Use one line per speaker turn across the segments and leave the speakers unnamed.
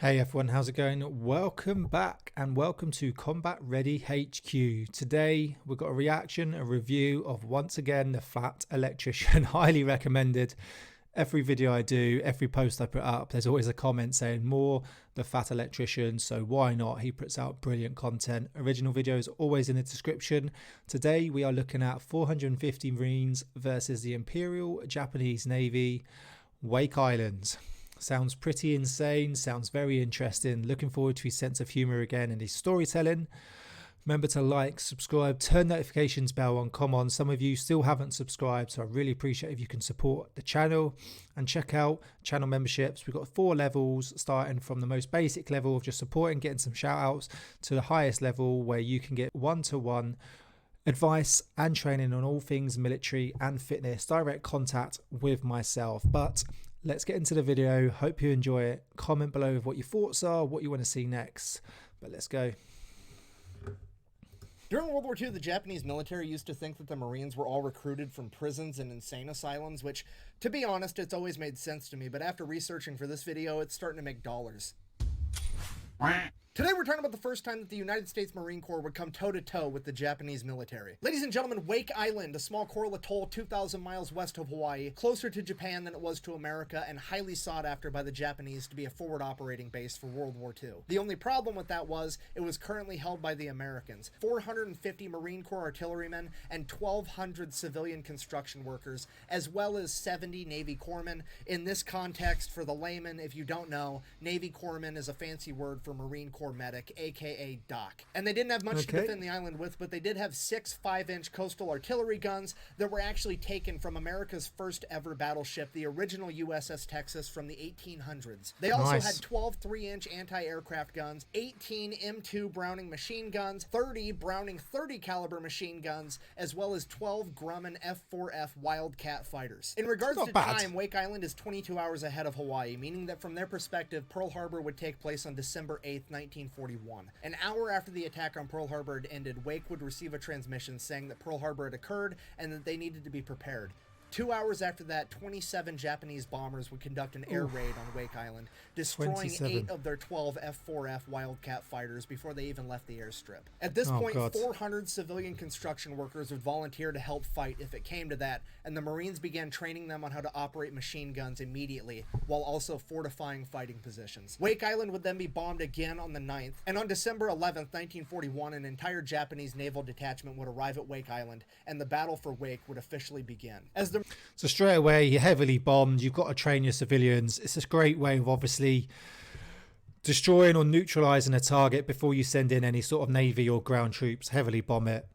Hey everyone, how's it going? Welcome back and welcome to Combat Ready HQ. Today we've got a reaction, a review of once again the Fat Electrician. Highly recommended. Every video I do, every post I put up, there's always a comment saying more the Fat Electrician, so why not? He puts out brilliant content. Original videos always in the description. Today we are looking at 450 Marines versus the Imperial Japanese Navy, Wake Island. Sounds pretty insane, sounds very interesting. Looking forward to his sense of humor again and his storytelling. Remember to like, subscribe, turn notifications bell on. Come on, some of you still haven't subscribed, so I really appreciate if you can support the channel and check out channel memberships. We've got 4 levels, starting from the most basic level of just supporting, getting some shout outs, to the highest level where you can get one-to-one advice and training on all things military and fitness, direct contact with myself. But let's get into the video. Hope you enjoy it. Comment below with what your thoughts are, what you want to see next. But let's go.
During World War II, the Japanese military used to think that the Marines were all recruited from prisons and insane asylums, which, to be honest, it's always made sense to me, but after researching for this video, it's starting to make dollars. Today we're talking about the first time that the United States Marine Corps would come toe-to-toe with the Japanese military. Ladies and gentlemen, Wake Island, a small coral atoll 2,000 miles west of Hawaii, closer to Japan than it was to America, and highly sought after by the Japanese to be a forward operating base for World War II. The only problem with that was, it was currently held by the Americans. 450 Marine Corps artillerymen and 1,200 civilian construction workers, as well as 70 Navy corpsmen. In this context, for the layman, if you don't know, Navy corpsman is a fancy word for Marine Corps medic, aka Doc. And they didn't have much to defend the island with, but they did have 6 5-inch coastal artillery guns that were actually taken from America's first ever battleship, the original USS Texas from the 1800s. They also had 12 3-inch anti-aircraft guns, 18 M2 Browning machine guns, 30 Browning 30 caliber machine guns, as well as 12 Grumman F4F Wildcat fighters. In regards to time, Wake Island is 22 hours ahead of Hawaii, meaning that from their perspective, Pearl Harbor would take place on December 8th, 1941. An hour after the attack on Pearl Harbor had ended, Wake would receive a transmission saying that Pearl Harbor had occurred and that they needed to be prepared. 2 hours after that, 27 Japanese bombers would conduct an air raid on Wake Island, destroying 8 of their 12 F4F Wildcat fighters before they even left the airstrip. At this point, 400 civilian construction workers would volunteer to help fight if it came to that, and the Marines began training them on how to operate machine guns immediately, while also fortifying fighting positions. Wake Island would then be bombed again on the 9th, and on December 11th, 1941, an entire Japanese naval detachment would arrive at Wake Island, and the battle for Wake would officially begin.
So straight away, you're heavily bombed. You've got to train your civilians. It's a great way of obviously destroying or neutralizing a target before you send in any sort of navy or ground troops. Heavily bomb it.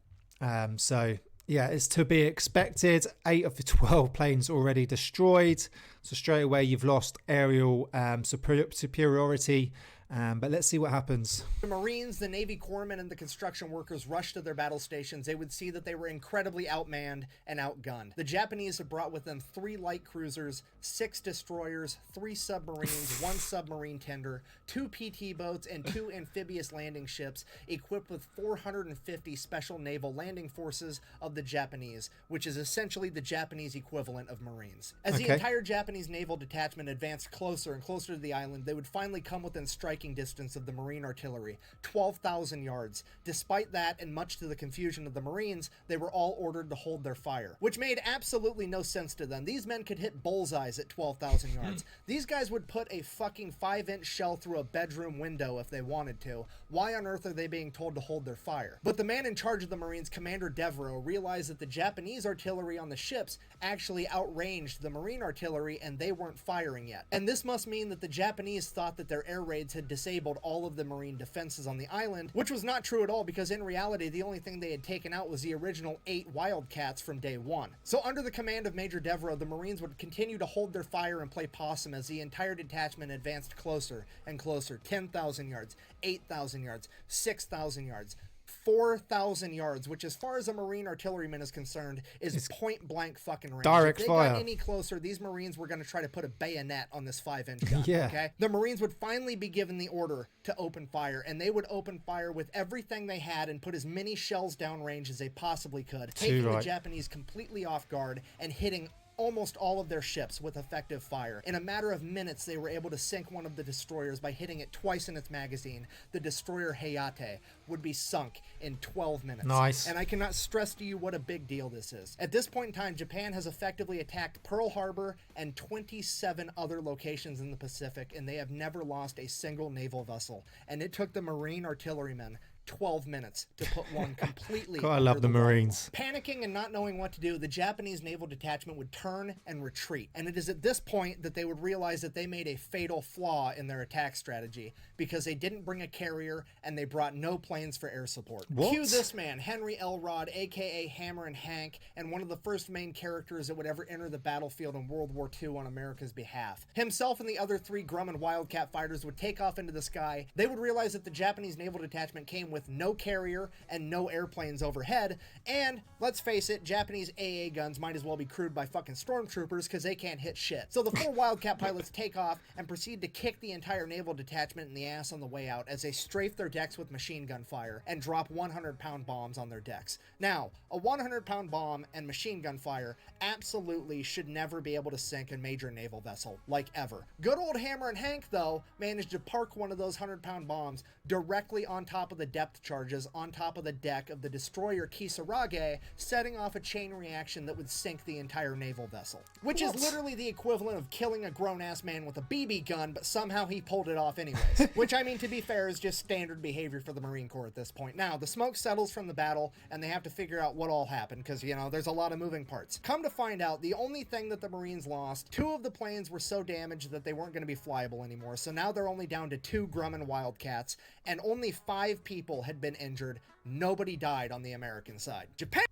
So yeah, it's to be expected. 8 of the 12 planes already destroyed. So straight away, you've lost aerial superiority. But let's see what happens.
The Marines, the Navy corpsmen, and the construction workers rushed to their battle stations. They would see that they were incredibly outmanned and outgunned. The Japanese had brought with them 3 light cruisers, 6 destroyers, 3 submarines, 1 submarine tender, 2 PT boats, and 2 amphibious landing ships equipped with 450 special naval landing forces of the Japanese, which is essentially the Japanese equivalent of Marines. As the entire Japanese naval detachment advanced closer and closer to the island, they would finally come within striking distance of the Marine artillery, 12,000 yards. Despite that, and much to the confusion of the Marines, they were all ordered to hold their fire, which made absolutely no sense to them. These men could hit bullseyes at 12,000 yards. These guys would put a fucking 5-inch shell through a bedroom window if they wanted to. Why on earth are they being told to hold their fire? But the man in charge of the Marines, Commander Devereaux, realized that the Japanese artillery on the ships actually outranged the Marine artillery and they weren't firing yet. And this must mean that the Japanese thought that their air raids had disabled all of the Marine defenses on the island, which was not true at all, because in reality the only thing they had taken out was the original 8 Wildcats from day 1. So under the command of Major Devereaux, the Marines would continue to hold their fire and play possum as the entire detachment advanced closer and closer. 10,000 yards, 8,000 yards, 6,000 yards, 4,000 yards, which as far as a Marine artilleryman is concerned, is point blank fucking range.
Direct
if they
fire.
got any closer, these Marines were going to try to put a bayonet on this 5-inch gun.
Yeah.
Okay? The Marines would finally be given the order to open fire, and they would open fire with everything they had and put as many shells downrange as they possibly could, taking the Japanese completely off guard and hitting almost all of their ships with effective fire. In a matter of minutes, they were able to sink one of the destroyers by hitting it twice in its magazine. The destroyer Hayate would be sunk in 12 minutes.
Nice.
And I cannot stress to you what a big deal this is. At this point in time, Japan has effectively attacked Pearl Harbor and 27 other locations in the Pacific, and they have never lost a single naval vessel. And it took the Marine artillerymen 12 minutes to put one completely
God, I love the Marines.
Panicking and not knowing what to do, the Japanese naval detachment would turn and retreat. And it is at this point that they would realize that they made a fatal flaw in their attack strategy, because they didn't bring a carrier and they brought no planes for air support.
What?
Cue this man, Henry Elrod, aka Hammer and Hank, and one of the first main characters that would ever enter the battlefield in World War II on America's behalf. Himself and the other 3 Grumman Wildcat fighters would take off into the sky. They would realize that the Japanese naval detachment came with no carrier and no airplanes overhead, and let's face it, Japanese AA guns might as well be crewed by fucking stormtroopers because they can't hit shit. So the 4 Wildcat pilots take off and proceed to kick the entire naval detachment in the ass on the way out as they strafe their decks with machine gun fire and drop 100-pound bombs on their decks. Now, a 100-pound bomb and machine gun fire absolutely should never be able to sink a major naval vessel, like ever. Good old Hammer and Hank, though, managed to park one of those 100-pound bombs directly on top of the depth charges on top of the deck of the destroyer Kisarage, setting off a chain reaction that would sink the entire naval vessel. Which is literally the equivalent of killing a grown-ass man with a BB gun, but somehow he pulled it off anyways. Which, I mean, to be fair, is just standard behavior for the Marine Corps at this point. Now, the smoke settles from the battle, and they have to figure out what all happened, because, you know, there's a lot of moving parts. Come to find out, the only thing that the Marines lost, 2 of the planes were so damaged that they weren't going to be flyable anymore, so now they're only down to 2 Grumman Wildcats, and only 5 people had been injured. Nobody died on the American side. Japan.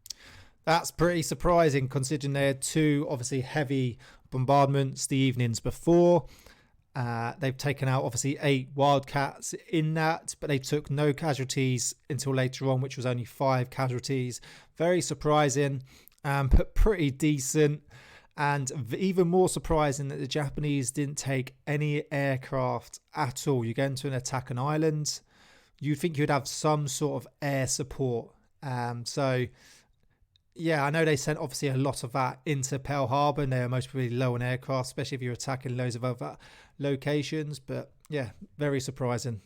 That's pretty surprising, considering they had 2 obviously heavy bombardments the evenings before. They've taken out obviously 8 Wildcats in that, but they took no casualties until later on, which was only 5 casualties. Very surprising, but pretty decent. And even more surprising that the Japanese didn't take any aircraft at all. You get into an attack an island, you'd think you'd have some sort of air support. So yeah, I know they sent obviously a lot of that into Pearl Harbor, and they are most probably low on aircraft, especially if you're attacking loads of other locations. But yeah, very surprising.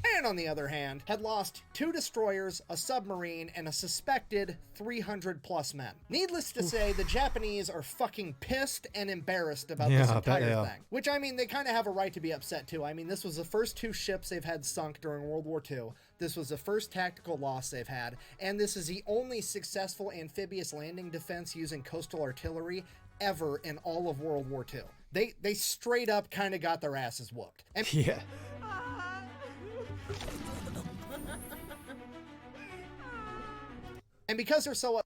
Japan, on the other hand, had lost 2 destroyers, a submarine, and a suspected 300+ men. Needless to say, the Japanese are fucking pissed and embarrassed about this entire thing. Which, I mean, they kind of have a right to be upset too. I mean, this was the first 2 ships they've had sunk during World War II. This was the first tactical loss they've had, and this is the only successful amphibious landing defense using coastal artillery ever in all of World War II. They straight up kind of got their asses whooped. And
yeah.
And because they're so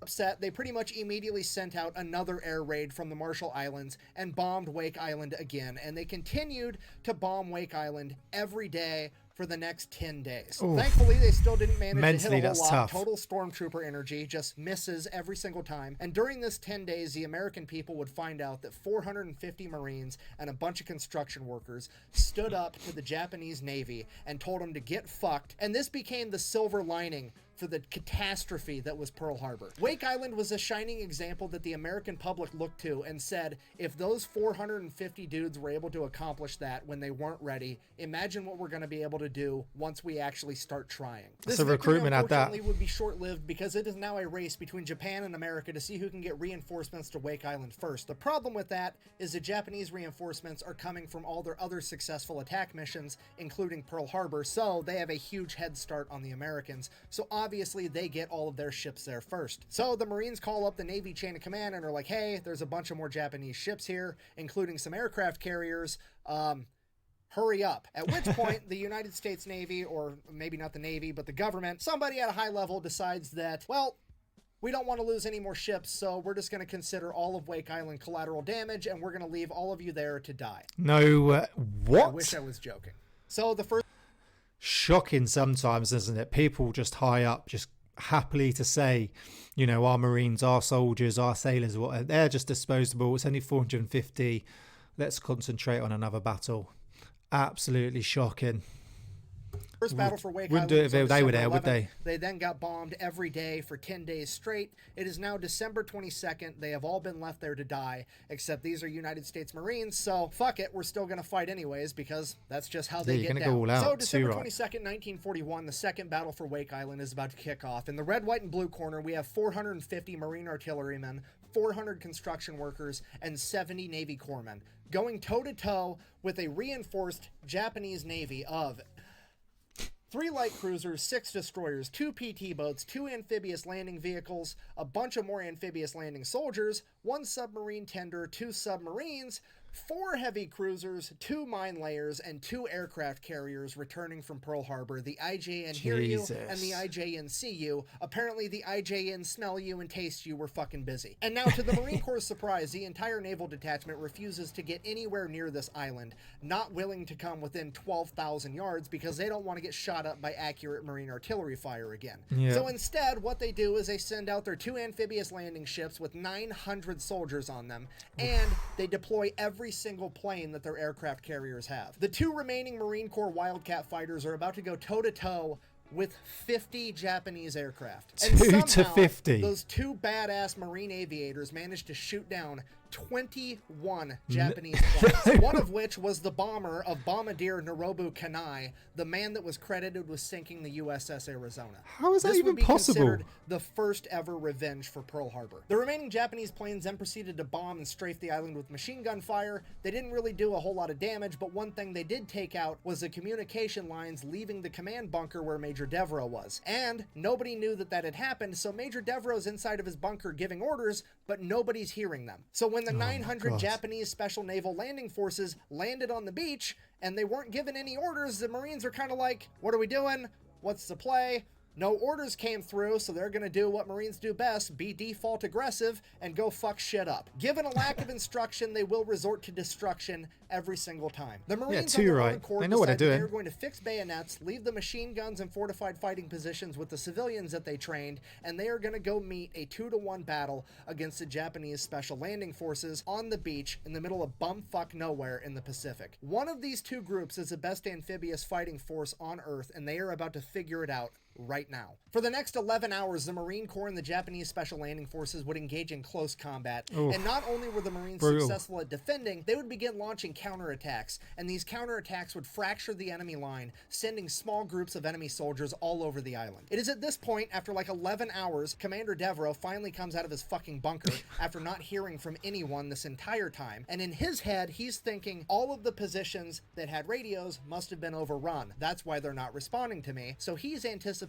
upset, they pretty much immediately sent out another air raid from the Marshall Islands and bombed Wake Island again. And they continued to bomb Wake Island every day for the next 10 days.
Oof.
Thankfully, they still didn't manage
Mentally,
to hit a whole lot.
tough.
Total stormtrooper energy, just misses every single time. And during this 10 days, the American people would find out that 450 Marines and a bunch of construction workers stood up to the Japanese Navy and told them to get fucked. And this became the silver lining for the catastrophe that was Pearl Harbor. Wake Island was a shining example that the American public looked to and said, if those 450 dudes were able to accomplish that when they weren't ready, imagine what we're going to be able to do once we actually start trying. This
recruitment at that.
Unfortunately would be short-lived because it is now a race between Japan and America to see who can get reinforcements to Wake Island first. The problem with that is the Japanese reinforcements are coming from all their other successful attack missions, including Pearl Harbor, so they have a huge head start on the Americans. So obviously they get all of their ships there first. So the Marines call up the Navy chain of command and are like, hey, there's a bunch of more Japanese ships here, including some aircraft carriers. Hurry up. At which point the United States Navy, or maybe not the Navy, but the government, somebody at a high level decides that, well, we don't want to lose any more ships, so we're just going to consider all of Wake Island collateral damage, and we're going to leave all of you there to die.
No, what?
I wish I was joking. So the first...
Shocking sometimes, isn't it? People just high up, just happily to say, you know, our Marines, our soldiers, our sailors, whatever, they're just disposable. It's only 450. Let's concentrate on another battle. Absolutely shocking.
First battle for Wake
Wouldn't
Island
do it
was
if
on
they were
December
there, would
11th.
they?
They then got bombed every day for 10 days straight. It is now December 22nd. They have all been left there to die, except these are United States Marines, so fuck it, we're still going to fight anyways, because that's just how they
you're
get
gonna
down.
go all out.
So December
Too right.
22nd, 1941, the second battle for Wake Island is about to kick off. In the red, white, and blue corner, we have 450 Marine artillerymen, 400 construction workers, and 70 Navy corpsmen, going toe-to-toe with a reinforced Japanese Navy of 3 light cruisers, 6 destroyers, 2 PT boats, 2 amphibious landing vehicles, a bunch of more amphibious landing soldiers, 1 submarine tender, 2 submarines, 4 heavy cruisers, 2 mine layers, and 2 aircraft carriers returning from Pearl Harbor. The IJN hear you and the IJN see you. Apparently the IJN smell you and taste you were fucking busy. And now, to the Marine Corps' surprise, the entire naval detachment refuses to get anywhere near this island, not willing to come within 12,000 yards because they don't want to get shot up by accurate Marine artillery fire again.
Yeah.
So instead, what they do is they send out their 2 amphibious landing ships with 900 soldiers on them, and they deploy every single plane that their aircraft carriers have. The 2 remaining Marine Corps Wildcat fighters are about to go toe-to-toe with 50 Japanese aircraft. And
2 to
somehow,
50.
those 2 badass Marine aviators managed to shoot down 21 Japanese planes, one of which was the bomber of Bombardier Norobu Kanai, the man that was credited with sinking the USS Arizona.
How is that
This
even
would be
possible?
considered the first ever revenge for Pearl Harbor. The remaining Japanese planes then proceeded to bomb and strafe the island with machine gun fire. They didn't really do a whole lot of damage, but one thing they did take out was the communication lines leaving the command bunker where Major Devereaux was. And nobody knew that that had happened, so Major Devereaux's inside of his bunker giving orders, but nobody's hearing them. So when the 900
God.
Japanese Special Naval Landing Forces landed on the beach and they weren't given any orders, the Marines are kind of like, what are we doing? What's the play? No orders came through, so they're going to do what Marines do best, be default aggressive and go fuck shit up. Given a lack of instruction, they will resort to destruction every single time. The Marines
too
on their
right.
own accord
They know what they're
decided
doing.
they were going to fix bayonets, leave the machine guns and fortified fighting positions with the civilians that they trained, and they are going to go meet a 2-to-1 battle against the Japanese Special Landing Forces on the beach in the middle of bumfuck nowhere in the Pacific. One of these 2 groups is the best amphibious fighting force on Earth, and they are about to figure it out right now. For the next 11 hours, the Marine Corps and the Japanese Special Landing Forces would engage in close combat.
Oof.
And not only were the Marines
Brutal.
successful at defending, they would begin launching counterattacks. And these counterattacks would fracture the enemy line, sending small groups of enemy soldiers all over the island. It is at this point, after like 11 hours, Commander Devereaux finally comes out of his fucking bunker after not hearing from anyone this entire time. And in his head, he's thinking, all of the positions that had radios must have been overrun. That's why they're not responding to me. So he's anticipating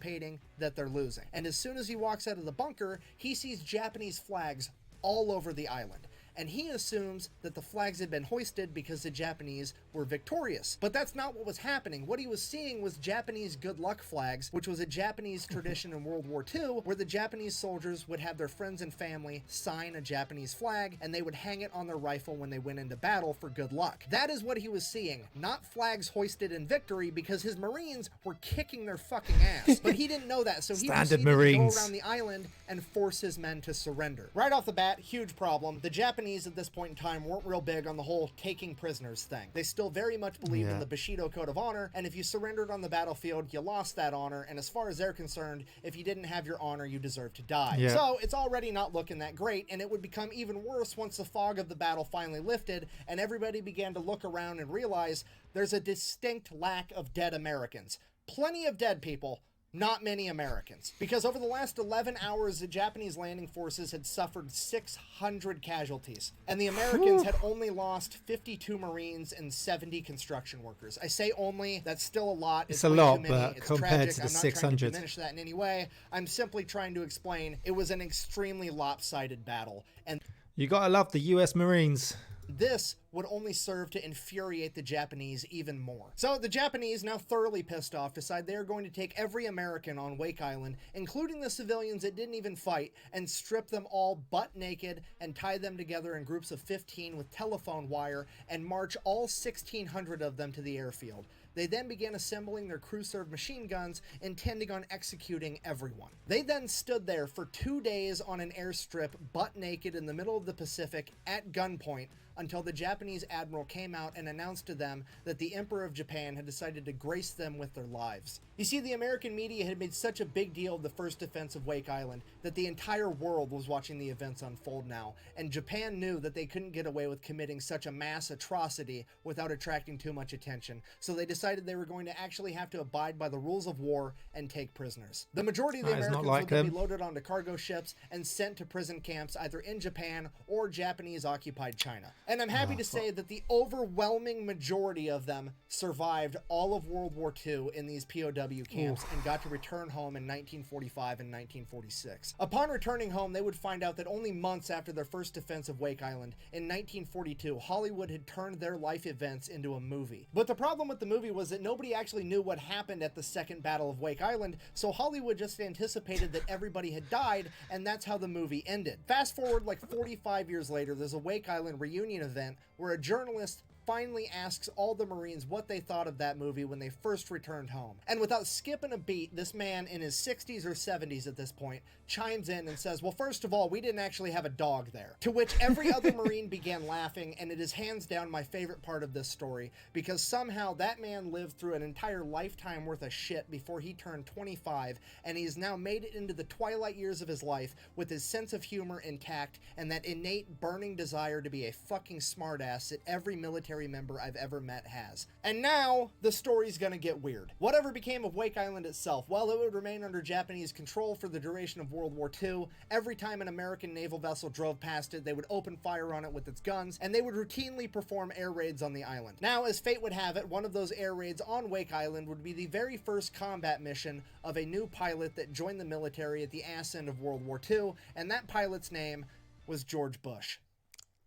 that they're losing. And as soon as he walks out of the bunker, he sees Japanese flags all over the island. And he assumes that the flags had been hoisted because the Japanese were victorious. But that's not what was happening. What he was seeing was Japanese good luck flags, which was a Japanese tradition in World War II, where the Japanese soldiers would have their friends and family sign a Japanese flag, and they would hang it on their rifle when they went into battle for good luck. That is what he was seeing, not flags hoisted in victory, because his Marines were kicking their fucking ass. But he didn't know that, so he
Standard
proceeded to
Marines.
go around the island and force his men to surrender. Right off the bat, huge problem. The Japanese at this point in time weren't real big on the whole taking prisoners thing. They still very much believed in the Bushido Code of Honor, and if you surrendered on the battlefield, you lost that honor, and as far as they're concerned, if you didn't have your honor, you deserve to die.
Yeah.
So it's already not looking that great, and it would become even worse once the fog of the battle finally lifted, and everybody began to look around and realize there's a distinct lack of dead Americans. Plenty of dead people, not many Americans. Because over the last 11 hours, the Japanese landing forces had suffered 600 casualties. And the Americans had only lost 52 Marines and 70 construction workers. I say only, that's still a lot.
It's a
way
lot,
too many.
but
It's
compared
tragic.
to the
I'm not trying
600.
to diminish that in any way. I'm simply trying to explain it was an extremely lopsided battle. And
You gotta love the US Marines.
this would only serve to infuriate the Japanese even more. So the Japanese, now thoroughly pissed off, decide they are going to take every American on Wake Island, including the civilians that didn't even fight, and strip them all butt naked and tie them together in groups of 15 with telephone wire and march all 1,600 of them to the airfield. They then began assembling their crew-served machine guns, intending on executing everyone. They then stood there for 2 days on an airstrip, butt naked in the middle of the Pacific, at gunpoint, until the Japanese Japanese admiral came out and announced to them that the Emperor of Japan had decided to grace them with their lives. You see, the American media had made such a big deal of the first defense of Wake Island that the entire world was watching the events unfold now, and Japan knew that they couldn't get away with committing such a mass atrocity without attracting too much attention, so they decided they were going to actually have to abide by the rules of war and take prisoners. The majority of the Americans would then be loaded onto cargo ships and sent to prison camps either in Japan or Japanese-occupied China. And I'm happy to say that the overwhelming majority of them survived all of World War II in these POW camps and got to return home in 1945 and 1946. Upon returning home, they would find out that only months after their first defense of Wake Island, in 1942, Hollywood had turned their life events into a movie. But the problem with the movie was that nobody actually knew what happened at the Second Battle of Wake Island, so Hollywood just anticipated that everybody had died, and that's how the movie ended. Fast forward like 45 years later, there's a Wake Island reunion event where a journalist finally asks all the Marines what they thought of that movie when they first returned home. And without skipping a beat, this man in his 60s or 70s at this point chimes in and says, well, first of all, we didn't actually have a dog there. To which every other Marine began laughing, and it is hands down my favorite part of this story, because somehow that man lived through an entire lifetime worth of shit before he turned 25, and he's now made it into the twilight years of his life with his sense of humor intact and that innate burning desire to be a fucking smartass that every military member I've ever met has. And now, the story's gonna get weird. Whatever became of Wake Island itself, while it would remain under Japanese control for the duration of World War II, every time an American naval vessel drove past it, they would open fire on it with its guns, and they would routinely perform air raids on the island. Now, as fate would have it, one of those air raids on Wake Island would be the very first combat mission of a new pilot that joined the military at the ass end of World War II, and that pilot's name was George Bush.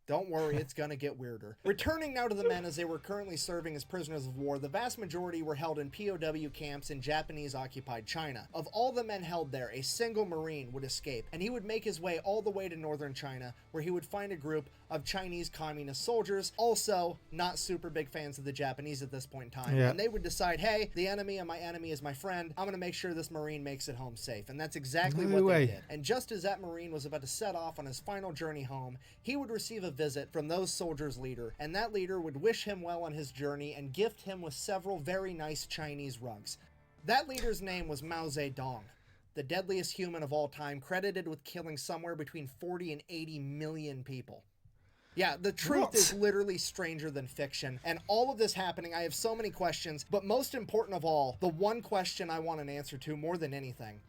Don't worry, it's gonna get weirder. Returning now to the men as they were currently serving as prisoners of war, the vast majority were held in POW camps in Japanese-occupied China. Of all the men held there, a single Marine would escape, and he would make his way all the way to northern China, where he would find a group of Chinese communist soldiers, also not super big fans of the Japanese at this point in time.
Yeah.
And they would decide, hey, the enemy of my enemy is my friend. I'm gonna make sure this Marine makes it home safe. And that's exactly what they did. And just as that Marine was about to set off on his final journey home, he would receive a visit from those soldiers' leader, and that leader would wish him well on his journey and gift him with several very nice Chinese rugs. That leader's name was Mao Zedong, the deadliest human of all time, credited with killing somewhere between 40 and 80 million people. Yeah, the truth is literally stranger than fiction. And all of this happening, I have so many questions, but most important of all, the one question I want an answer to more than anything: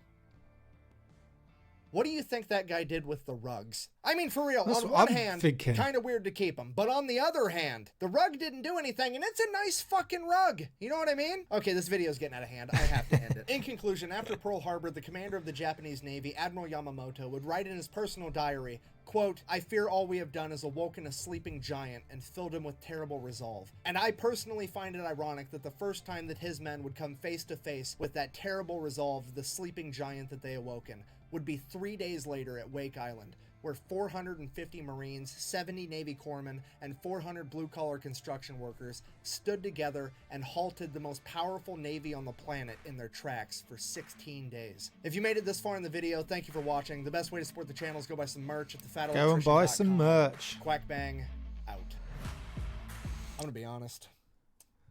what do you think that guy did with the rugs? I mean, for real, on one hand, kind of weird to keep them. But on the other hand, the rug didn't do anything, and it's a nice fucking rug. You know what I mean? Okay, this video is getting out of hand. I have to end it. In conclusion, after Pearl Harbor, the commander of the Japanese Navy, Admiral Yamamoto, would write in his personal diary, quote, "I fear all we have done is awoken a sleeping giant and filled him with terrible resolve." And I personally find it ironic that the first time that his men would come face to face with that terrible resolve, the sleeping giant that they awoken, would be 3 days later at Wake Island, where 450 Marines, 70 Navy corpsmen, and 400 blue-collar construction workers stood together and halted the most powerful Navy on the planet in their tracks for 16 days. If you made it this far in the video, thank you for watching. The best way to support the channel is go buy some merch at thefatelectrician.com.
Go and buy some merch.
Quack bang, out. I'm gonna be honest.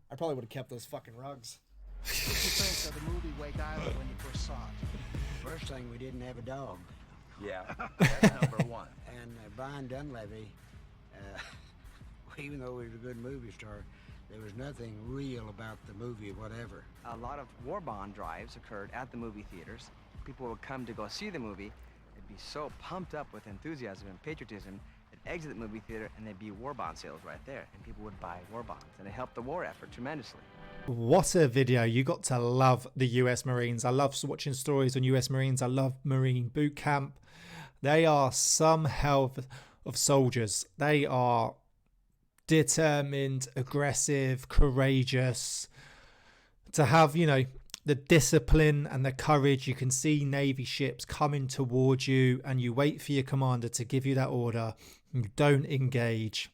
I probably would have kept those fucking rugs.
What did you think of the movie Wake Island when you first saw it? First thing, we didn't have a dog.
Yeah, that's number one.
And Brian Dunleavy, even though he was a good movie star, there was nothing real about the movie whatever.
A lot of war bond drives occurred at the movie theaters. People would come to go see the movie. They'd be so pumped up with enthusiasm and patriotism, they'd exit the movie theater and there'd be war bond sales right there, and people would buy war bonds, and it helped the war effort tremendously.
What a video. You got to love the US Marines. I love watching stories on US Marines. I love Marine boot camp. They are some hell of soldiers. They are determined, aggressive, courageous. To have, you know, the discipline and the courage. You can see Navy ships coming towards you and you wait for your commander to give you that order. You don't engage.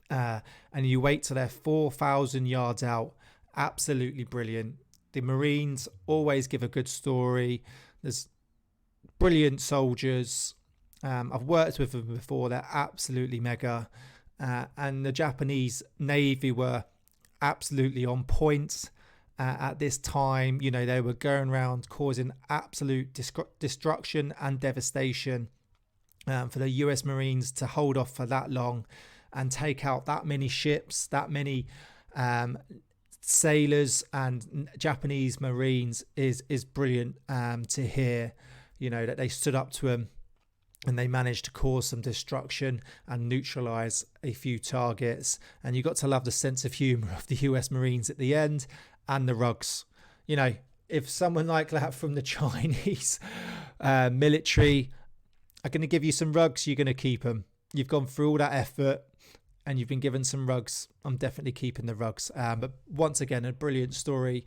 And you wait till they're 4,000 yards out. Absolutely brilliant. The Marines always give a good story. There's brilliant soldiers. I've worked with them before. They're absolutely mega. and the Japanese Navy were absolutely on point at this time. You know, they were going around causing absolute destruction and devastation. For the US Marines to hold off for that long and take out that many ships, that many sailors and Japanese Marines is brilliant to hear. You know, that they stood up to them and they managed to cause some destruction and neutralize a few targets. And you got to love the sense of humor of the US Marines at the end, and the rugs. You know, if someone like that from the Chinese military are going to give you some rugs, you're going to keep them. You've gone through all that effort and you've been given some rugs. I'm definitely keeping the rugs. But once again, a brilliant story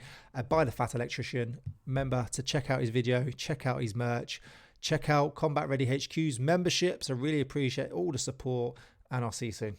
by the Fat Electrician. Remember to check out his video, check out his merch, check out Combat Ready HQ's memberships. I really appreciate all the support, and I'll see you soon.